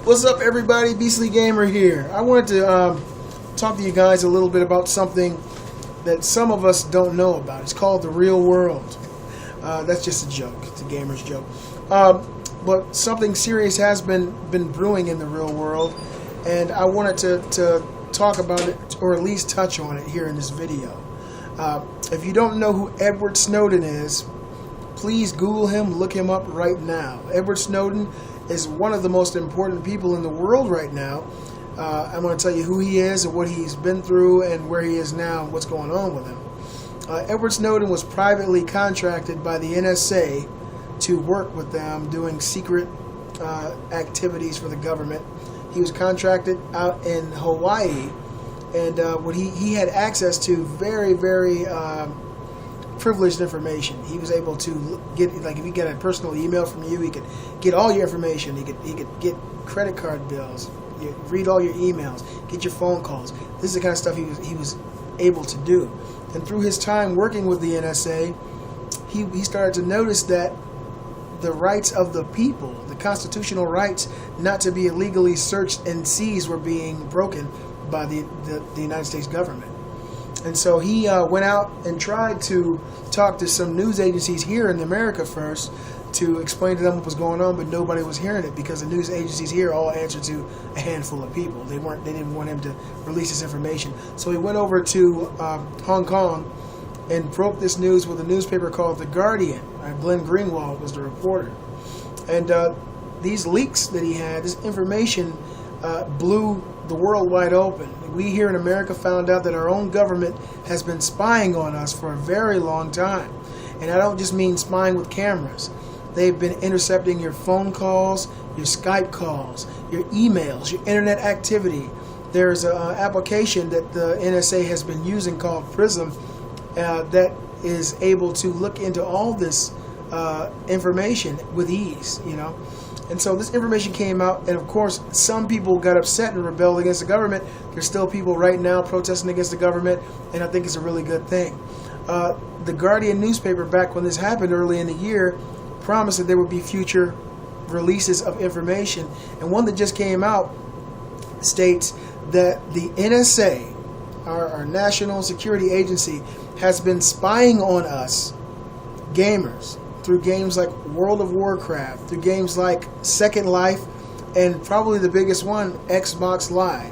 What's up, everybody? Beastly Gamer here. I wanted to talk to you guys a little bit about something that some of us don't know about. It's called the real world. That's just a joke. It's a gamer's joke. But something serious has been brewing in the real world, and I wanted to talk about it, or at least touch on it here in this video. If you don't know who Edward Snowden is, please Google him, look him up right now. Edward Snowden is one of the most important people in the world right now. I'm going to tell you who he is and what he's been through and where he is now and what's going on with him. Edward Snowden was privately contracted by the NSA to work with them doing secret activities for the government. He was contracted out in Hawaii, and what he had access to very, very privileged information. He was able to get, like, if you get a personal email from you, he could get all your information. He could get credit card bills, read all your emails, get your phone calls. This is the kind of stuff he was able to do. And through his time working with the NSA, he started to notice that the rights of the people, the constitutional rights not to be illegally searched and seized, were being broken by the United States government. And so he went out and tried to talk to some news agencies here in America first to explain to them what was going on, but nobody was hearing it because the news agencies here all answered to a handful of people. They didn't want him to release this information. So he went over to Hong Kong and broke this news with a newspaper called The Guardian. Glenn Greenwald was the reporter. And these leaks that he had, this information blew the world wide open. We here in America found out that our own government has been spying on us for a very long time. And I don't just mean spying with cameras. They've been intercepting your phone calls, your Skype calls, your emails, your internet activity. There's an application that the NSA has been using called Prism that is able to look into all this information with ease, you know. And so this information came out, and of course some people got upset and rebelled against the government. There's still people right now protesting against the government, and I think it's a really good thing. The Guardian newspaper, back when this happened early in the year, promised that there would be future releases of information, and one that just came out states that the NSA, our National Security Agency, has been spying on us, gamers, through games like World of Warcraft, through games like Second Life, and probably the biggest one, Xbox Live.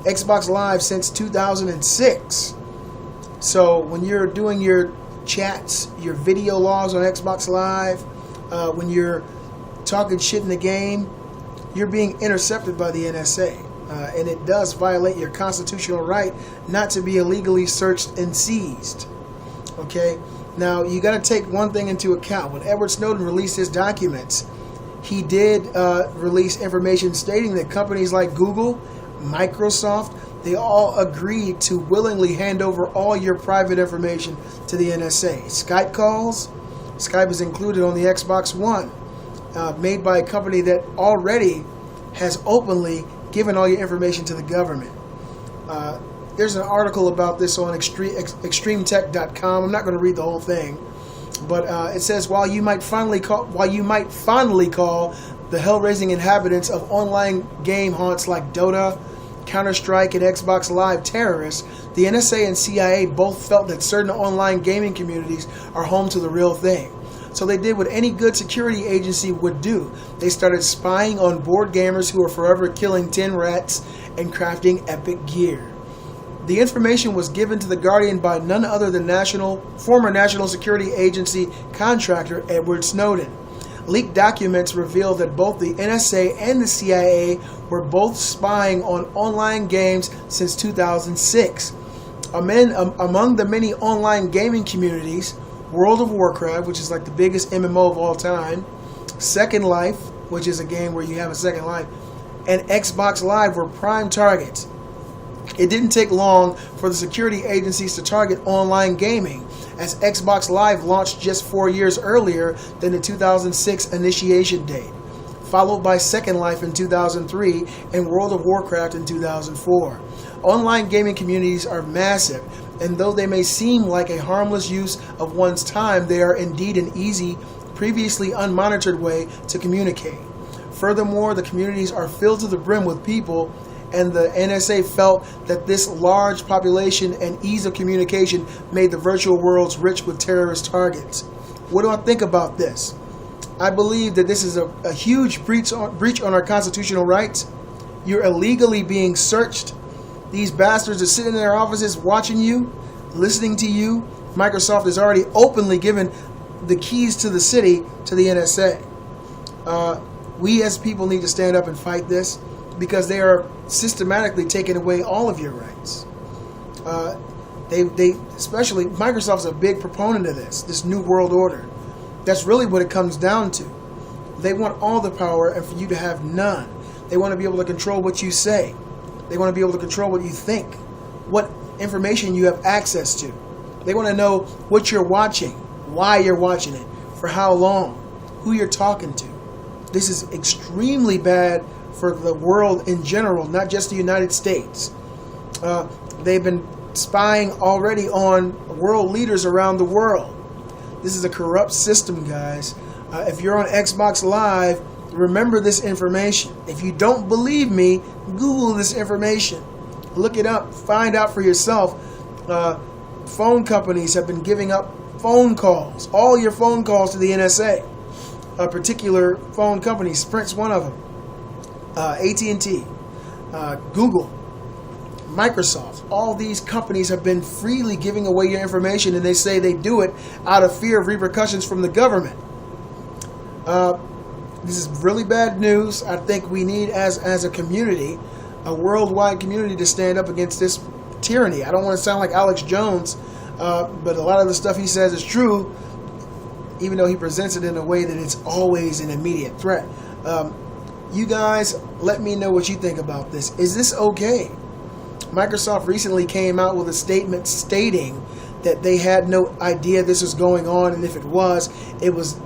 Xbox Live since 2006. So when you're doing your chats, your video logs on Xbox Live, when you're talking shit in the game, you're being intercepted by the NSA. And it does violate your constitutional right not to be illegally searched and seized. Okay? Now, you got to take one thing into account. When Edward Snowden released his documents, he did release information stating that companies like Google, Microsoft, they all agreed to willingly hand over all your private information to the NSA. Skype calls, Skype is included on the Xbox One, made by a company that already has openly given all your information to the government. There's an article about this on extremetech.com. I'm not going to read the whole thing, but it says while you might fondly call the hell-raising inhabitants of online game haunts like Dota, Counter-Strike, and Xbox Live terrorists, the NSA and CIA both felt that certain online gaming communities are home to the real thing. So they did what any good security agency would do. They started spying on bored gamers who are forever killing tin rats and crafting epic gear. The information was given to The Guardian by none other than former National Security Agency contractor Edward Snowden. Leaked documents reveal that both the NSA and the CIA were both spying on online games since 2006. Among the many online gaming communities, World of Warcraft, which is like the biggest MMO of all time, Second Life, which is a game where you have a second life, and Xbox Live were prime targets. It didn't take long for the security agencies to target online gaming, as Xbox Live launched just 4 years earlier than the 2006 initiation date, followed by Second Life in 2003 and World of Warcraft in 2004. Online gaming communities are massive, and though they may seem like a harmless use of one's time, they are indeed an easy, previously unmonitored way to communicate. Furthermore, the communities are filled to the brim with people, and the NSA felt that this large population and ease of communication made the virtual worlds rich with terrorist targets. What do I think about this? I believe that this is a huge breach on our constitutional rights. You're illegally being searched. These bastards are sitting in their offices watching you, listening to you. Microsoft has already openly given the keys to the city to the NSA. We as people need to stand up and fight this, because they are systematically taking away all of your rights. They especially Microsoft's a big proponent of this new world order. That's really what it comes down to. They want all the power and for you to have none. They want to be able to control what you say. They want to be able to control what you think, what information you have access to. They want to know what you're watching, why you're watching it, for how long, who you're talking to. This is extremely bad for the world in general, not just the United States. They've been spying already on world leaders around the world. This is a corrupt system, guys. If you're on Xbox Live, remember this information. If you don't believe me, Google this information. Look it up. Find out for yourself. Phone companies have been giving up phone calls, all your phone calls to the NSA. A particular phone company, Sprint's one of them. AT&T, Google, Microsoft, all these companies have been freely giving away your information, and they say they do it out of fear of repercussions from the government. This is really bad news. I think we need, as a community, a worldwide community, to stand up against this tyranny. I don't want to sound like Alex Jones, but a lot of the stuff he says is true, even though he presents it in a way that it's always an immediate threat. You guys, let me know what you think about this. Is this okay? Microsoft recently came out with a statement stating that they had no idea this was going on, and if it was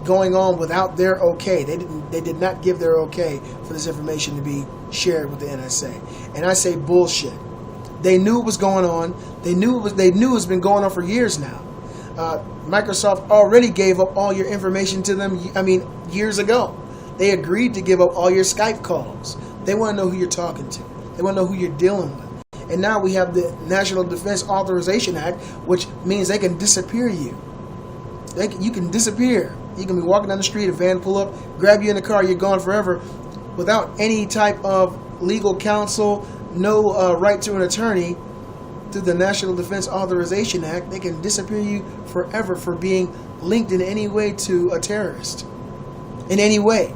going on without their okay. They did not give their okay for this information to be shared with the NSA. And I say bullshit. They knew it was going on. They knew it's been going on for years now. Microsoft already gave up all your information to them, years ago. They agreed to give up all your Skype calls. They want to know who you're talking to. They want to know who you're dealing with. And now we have the National Defense Authorization Act, which means they can disappear you. You can disappear. You can be walking down the street, a van pull up, grab you in the car, you're gone forever, without any type of legal counsel, no right to an attorney. Through the National Defense Authorization Act, they can disappear you forever for being linked in any way to a terrorist. In any way.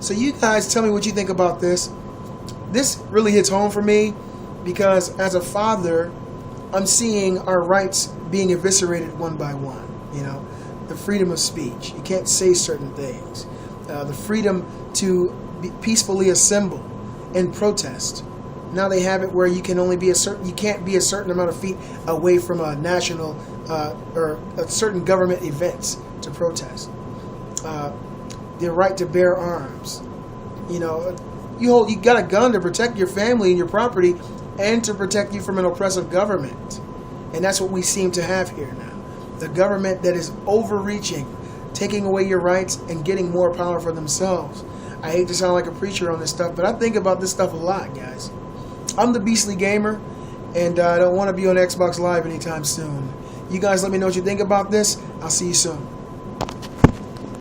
So you guys tell me what you think about this. This really hits home for me because as a father, I'm seeing our rights being eviscerated one by one. The freedom of speech. You can't say certain things. The freedom to peacefully assemble and protest. Now they have it where you can only be you can't be a certain amount of feet away from a national or a certain government events to protest. The right to bear arms. You got a gun to protect your family and your property, and to protect you from an oppressive government. And that's what we seem to have here now. The government that is overreaching, taking away your rights and getting more power for themselves. I hate to sound like a preacher on this stuff, but I think about this stuff a lot, guys. I'm the Beastly Gamer, and I don't want to be on Xbox Live anytime soon. You guys let me know what you think about this. I'll see you soon.